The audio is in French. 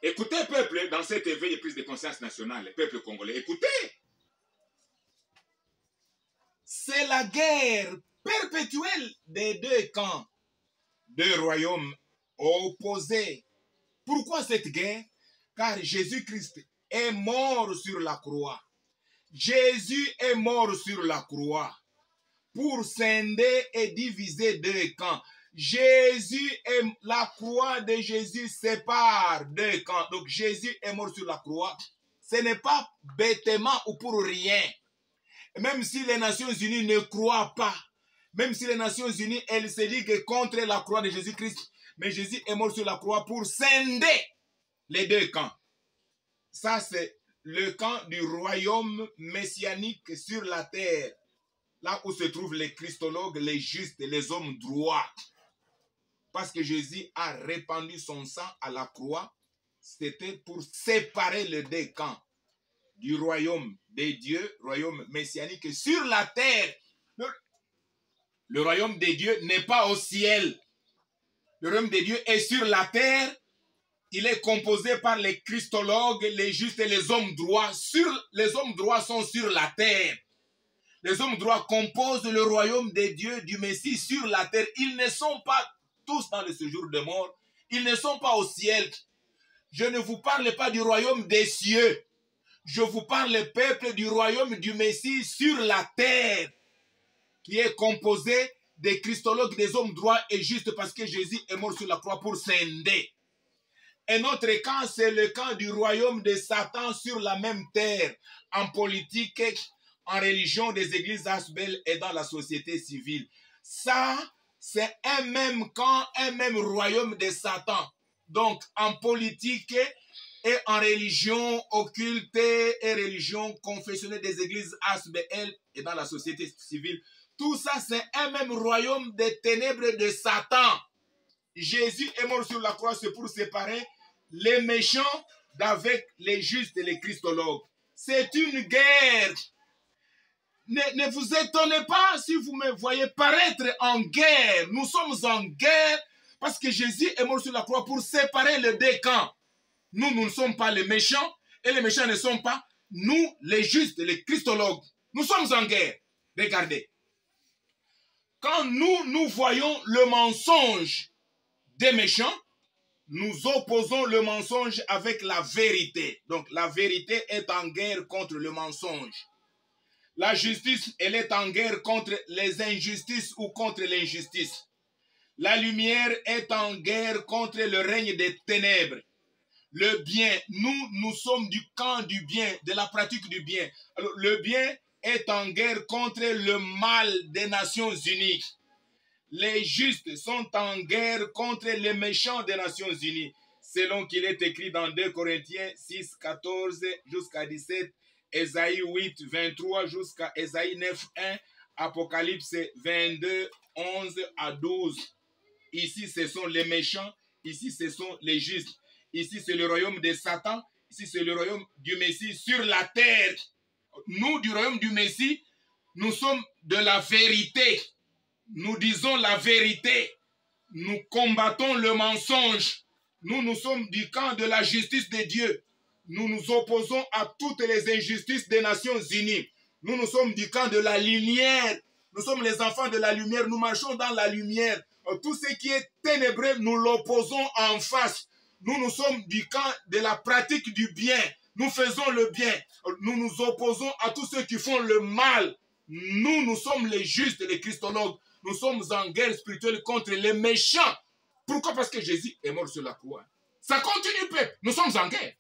Écoutez, peuple, dans cet éveil et prise de conscience nationale, peuple congolais, écoutez. C'est la guerre perpétuelle des deux camps, deux royaumes opposés. Pourquoi cette guerre? Car Jésus-Christ est mort sur la croix. Jésus est mort sur la croix pour scinder et diviser deux camps. La croix de Jésus sépare deux camps. Donc Jésus est mort sur la croix. Ce n'est pas bêtement ou pour rien. Même si les Nations Unies ne croient pas, même si les Nations Unies, elles se liguent contre la croix de Jésus-Christ, mais Jésus est mort sur la croix pour scinder les deux camps. Ça, c'est le camp du royaume messianique sur la terre, là où se trouvent les christologues, les justes, les hommes droits. Parce que Jésus a répandu son sang à la croix, c'était pour séparer les deux camps du royaume des dieux, royaume messianique sur la terre. Le royaume des dieux n'est pas au ciel. Le royaume des dieux est sur la terre. Il est composé par les christologues, les justes et les hommes droits. Les hommes droits sont sur la terre. Les hommes droits composent le royaume des dieux, du Messie sur la terre. Ils ne sont pas tous dans le séjour de mort. Ils ne sont pas au ciel. Je ne vous parle pas du royaume des cieux. Je vous parle, peuple, du royaume du Messie sur la terre, qui est composé des christologues, des hommes droits et justes, parce que Jésus est mort sur la croix pour scinder. Un autre camp, c'est le camp du royaume de Satan sur la même terre, en politique, en religion, des églises asbelles et dans la société civile. Ça, c'est un même camp, un même royaume de Satan. Donc, en politique et en religion occulte et religion confessionnelle des églises asbelles et dans la société civile. Tout ça, c'est un même royaume des ténèbres de Satan. Jésus est mort sur la croix, c'est pour séparer les méchants d'avec les justes et les christologues. C'est une guerre. Ne vous étonnez pas si vous me voyez paraître en guerre. Nous sommes en guerre parce que Jésus est mort sur la croix pour séparer les deux camps. Nous ne sommes pas les méchants et les méchants ne sont pas nous, les justes, les christologues. Nous sommes en guerre. Regardez. Quand nous voyons le mensonge des méchants, nous opposons le mensonge avec la vérité. Donc la vérité est en guerre contre le mensonge. La justice, elle est en guerre contre les injustices ou contre l'injustice. La lumière est en guerre contre le règne des ténèbres. Le bien, nous sommes du camp du bien, de la pratique du bien. Alors, le bien est en guerre contre le mal des Nations Unies. Les justes sont en guerre contre les méchants des Nations Unies, selon qu'il est écrit dans 2 Corinthiens 6, 14 jusqu'à 17, Ésaïe 8, 23 jusqu'à Ésaïe 9, 1, Apocalypse 22, 11 à 12. Ici, ce sont les méchants, ici, ce sont les justes. Ici, c'est le royaume de Satan, ici, c'est le royaume du Messie sur la terre. Nous, du royaume du Messie, nous sommes de la vérité. Nous disons la vérité. Nous combattons le mensonge. Nous sommes du camp de la justice de Dieu. Nous nous opposons à toutes les injustices des Nations Unies. Nous sommes du camp de la lumière. Nous sommes les enfants de la lumière. Nous marchons dans la lumière. Tout ce qui est ténébreux, nous l'opposons en face. Nous sommes du camp de la pratique du bien. Nous faisons le bien. Nous nous opposons à tous ceux qui font le mal. Nous sommes les justes, les christologues. Nous sommes en guerre spirituelle contre les méchants. Pourquoi? Parce que Jésus est mort sur la croix. Ça continue, peuple. Nous sommes en guerre.